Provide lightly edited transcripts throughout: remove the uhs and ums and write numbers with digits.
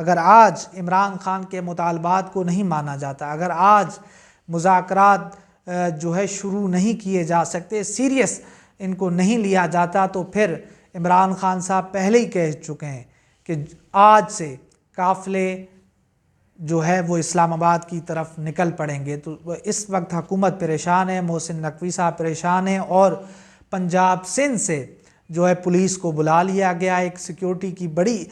اگر آج عمران خان کے مطالبات کو نہیں مانا جاتا، اگر آج مذاکرات جو ہے شروع نہیں کیے جا سکتے، سیریس ان کو نہیں لیا جاتا، تو پھر عمران خان صاحب پہلے ہی کہہ چکے ہیں کہ آج سے قافلے جو ہے وہ اسلام آباد کی طرف نکل پڑیں گے۔ تو اس وقت حکومت پریشان ہے، محسن نقوی صاحب پریشان ہیں، اور پنجاب سندھ سے جو ہے پولیس کو بلا لیا گیا، ایک سیکیورٹی کی بڑی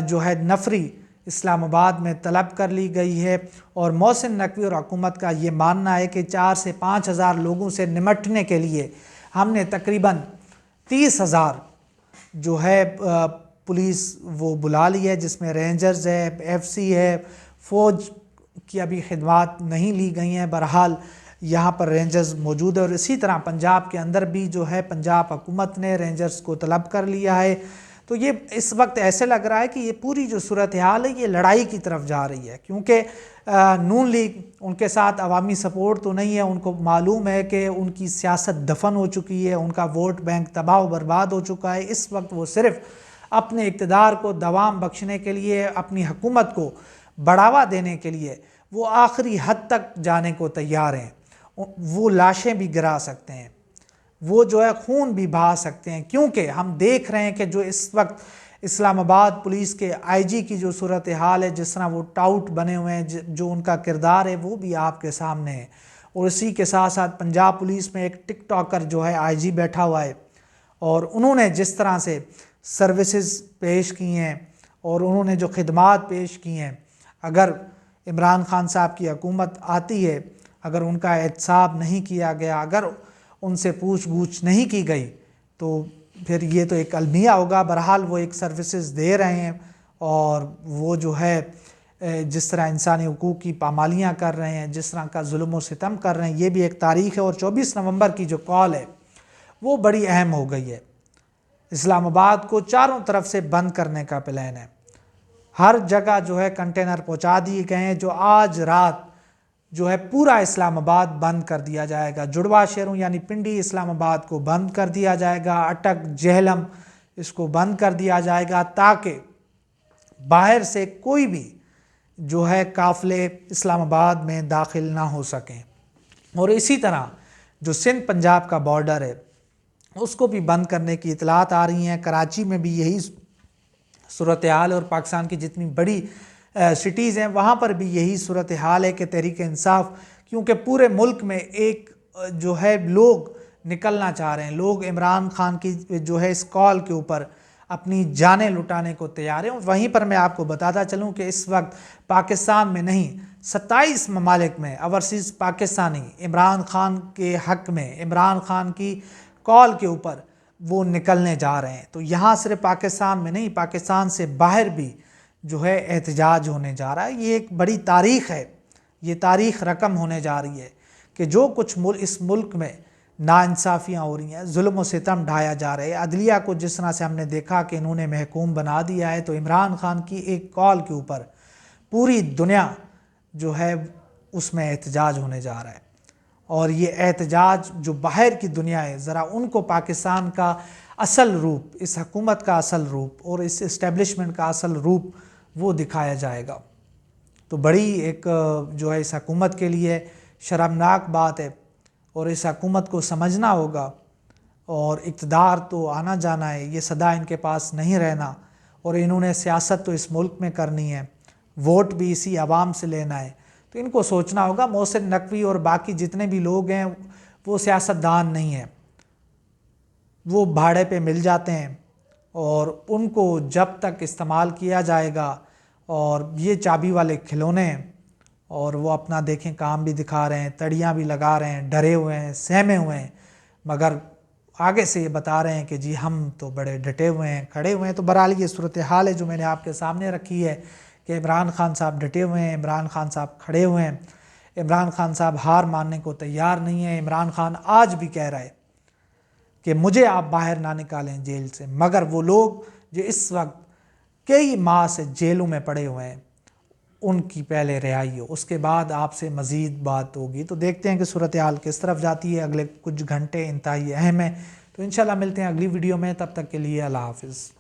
جو ہے نفری اسلام آباد میں طلب کر لی گئی ہے، اور محسن نقوی اور حکومت کا یہ ماننا ہے کہ 4 سے 5 ہزار لوگوں سے نمٹنے کے لیے ہم نے تقریباً 30,000 جو ہے پولیس وہ بلا لی ہے، جس میں رینجرز ہے، ایف سی ہے، فوج کی ابھی خدمات نہیں لی گئی ہیں، بہرحال یہاں پر رینجرز موجود ہے، اور اسی طرح پنجاب کے اندر بھی جو ہے پنجاب حکومت نے رینجرز کو طلب کر لیا ہے۔ تو یہ اس وقت ایسے لگ رہا ہے کہ یہ پوری جو صورتحال ہے یہ لڑائی کی طرف جا رہی ہے، کیونکہ نون لیگ ان کے ساتھ عوامی سپورٹ تو نہیں ہے، ان کو معلوم ہے کہ ان کی سیاست دفن ہو چکی ہے، ان کا ووٹ بینک تباہ و برباد ہو چکا ہے۔ اس وقت وہ صرف اپنے اقتدار کو دوام بخشنے کے لیے، اپنی حکومت کو بڑھاوا دینے کے لیے وہ آخری حد تک جانے کو تیار ہیں۔ وہ لاشیں بھی گرا سکتے ہیں، وہ جو ہے خون بھی بہا سکتے ہیں، کیونکہ ہم دیکھ رہے ہیں کہ جو اس وقت اسلام آباد پولیس کے آئی جی کی جو صورتحال ہے، جس طرح وہ ٹاؤٹ بنے ہوئے ہیں، جو ان کا کردار ہے وہ بھی آپ کے سامنے ہے، اور اسی کے ساتھ ساتھ پنجاب پولیس میں ایک ٹک ٹاکر جو ہے آئی جی بیٹھا ہوا ہے، اور انہوں نے جس طرح سے سروسز پیش کی ہیں اور انہوں نے جو خدمات پیش کی ہیں، اگر عمران خان صاحب کی حکومت آتی ہے، اگر ان کا احتساب نہیں کیا گیا، اگر ان سے پوچھ گچھ نہیں کی گئی، تو پھر یہ تو ایک المیہ ہوگا۔ بہرحال وہ ایک سروسز دے رہے ہیں، اور وہ جو ہے جس طرح انسانی حقوق کی پامالیاں کر رہے ہیں، جس طرح کا ظلم و ستم کر رہے ہیں، یہ بھی ایک تاریخ ہے۔ اور 24 نومبر کی جو کال ہے وہ بڑی اہم ہو گئی ہے۔ اسلام آباد کو چاروں طرف سے بند کرنے کا پلان ہے، ہر جگہ جو ہے کنٹینر پہنچا دیے گئے ہیں، جو آج رات جو ہے پورا اسلام آباد بند کر دیا جائے گا، جڑواں شہروں یعنی پنڈی اسلام آباد کو بند کر دیا جائے گا، اٹک جہلم اس کو بند کر دیا جائے گا، تاکہ باہر سے کوئی بھی جو ہے قافلے اسلام آباد میں داخل نہ ہو سکیں۔ اور اسی طرح جو سندھ پنجاب کا بارڈر ہے اس کو بھی بند کرنے کی اطلاعات آ رہی ہیں۔ کراچی میں بھی یہی صورتحال، اور پاکستان کی جتنی بڑی سٹیز ہیں وہاں پر بھی یہی صورتحال ہے کہ تحریک انصاف، کیونکہ پورے ملک میں ایک جو ہے لوگ نکلنا چاہ رہے ہیں، لوگ عمران خان کی جو ہے اس کال کے اوپر اپنی جانیں لٹانے کو تیار ہیں۔ وہیں پر میں آپ کو بتاتا چلوں کہ اس وقت پاکستان میں نہیں 27 ممالک میں اوورسیز پاکستانی عمران خان کے حق میں، عمران خان کی کال کے اوپر وہ نکلنے جا رہے ہیں۔ تو یہاں صرف پاکستان میں نہیں، پاکستان سے باہر بھی جو ہے احتجاج ہونے جا رہا ہے۔ یہ ایک بڑی تاریخ ہے، یہ تاریخ رقم ہونے جا رہی ہے کہ جو کچھ اس ملک میں ناانصافیاں ہو رہی ہیں، ظلم و ستم ڈھایا جا رہے ہیں، عدلیہ کو جس طرح سے ہم نے دیکھا کہ انہوں نے محکوم بنا دیا ہے، تو عمران خان کی ایک کال کے اوپر پوری دنیا جو ہے اس میں احتجاج ہونے جا رہا ہے۔ اور یہ احتجاج جو باہر کی دنیا ہے، ذرا ان کو پاکستان کا اصل روپ، اس حکومت کا اصل روپ اور اس اسٹیبلشمنٹ کا اصل روپ وہ دکھایا جائے گا۔ تو بڑی ایک جو ہے اس حکومت کے لیے شرمناک بات ہے، اور اس حکومت کو سمجھنا ہوگا، اور اقتدار تو آنا جانا ہے، یہ سدا ان کے پاس نہیں رہنا، اور انہوں نے سیاست تو اس ملک میں کرنی ہے، ووٹ بھی اسی عوام سے لینا ہے۔ تو ان کو سوچنا ہوگا۔ محسن نقوی اور باقی جتنے بھی لوگ ہیں وہ سیاستدان نہیں ہیں، وہ بھاڑے پہ مل جاتے ہیں، اور ان کو جب تک استعمال کیا جائے گا، اور یہ چابی والے کھلونے ہیں، اور وہ اپنا دیکھیں کام بھی دکھا رہے ہیں، تڑیاں بھی لگا رہے ہیں، ڈرے ہوئے ہیں، سہمے ہوئے ہیں، مگر آگے سے یہ بتا رہے ہیں کہ جی ہم تو بڑے ڈٹے ہوئے ہیں، کھڑے ہوئے ہیں۔ تو بہرحال یہ صورتحال ہے جو میں نے آپ کے سامنے رکھی ہے کہ عمران خان صاحب ڈٹے ہوئے ہیں، عمران خان صاحب کھڑے ہوئے ہیں، عمران خان صاحب ہار ماننے کو تیار نہیں ہیں۔ عمران خان آج بھی کہہ رہا ہے کہ مجھے آپ باہر نہ نکالیں جیل سے، مگر وہ لوگ جو اس وقت کئی ماہ سے جیلوں میں پڑے ہوئے ہیں ان کی پہلے رہائی ہو، اس کے بعد آپ سے مزید بات ہوگی۔ تو دیکھتے ہیں کہ صورتحال کس طرف جاتی ہے، اگلے کچھ گھنٹے انتہائی اہم ہیں۔ تو انشاءاللہ ملتے ہیں اگلی ویڈیو میں، تب تک کے لیے اللہ حافظ۔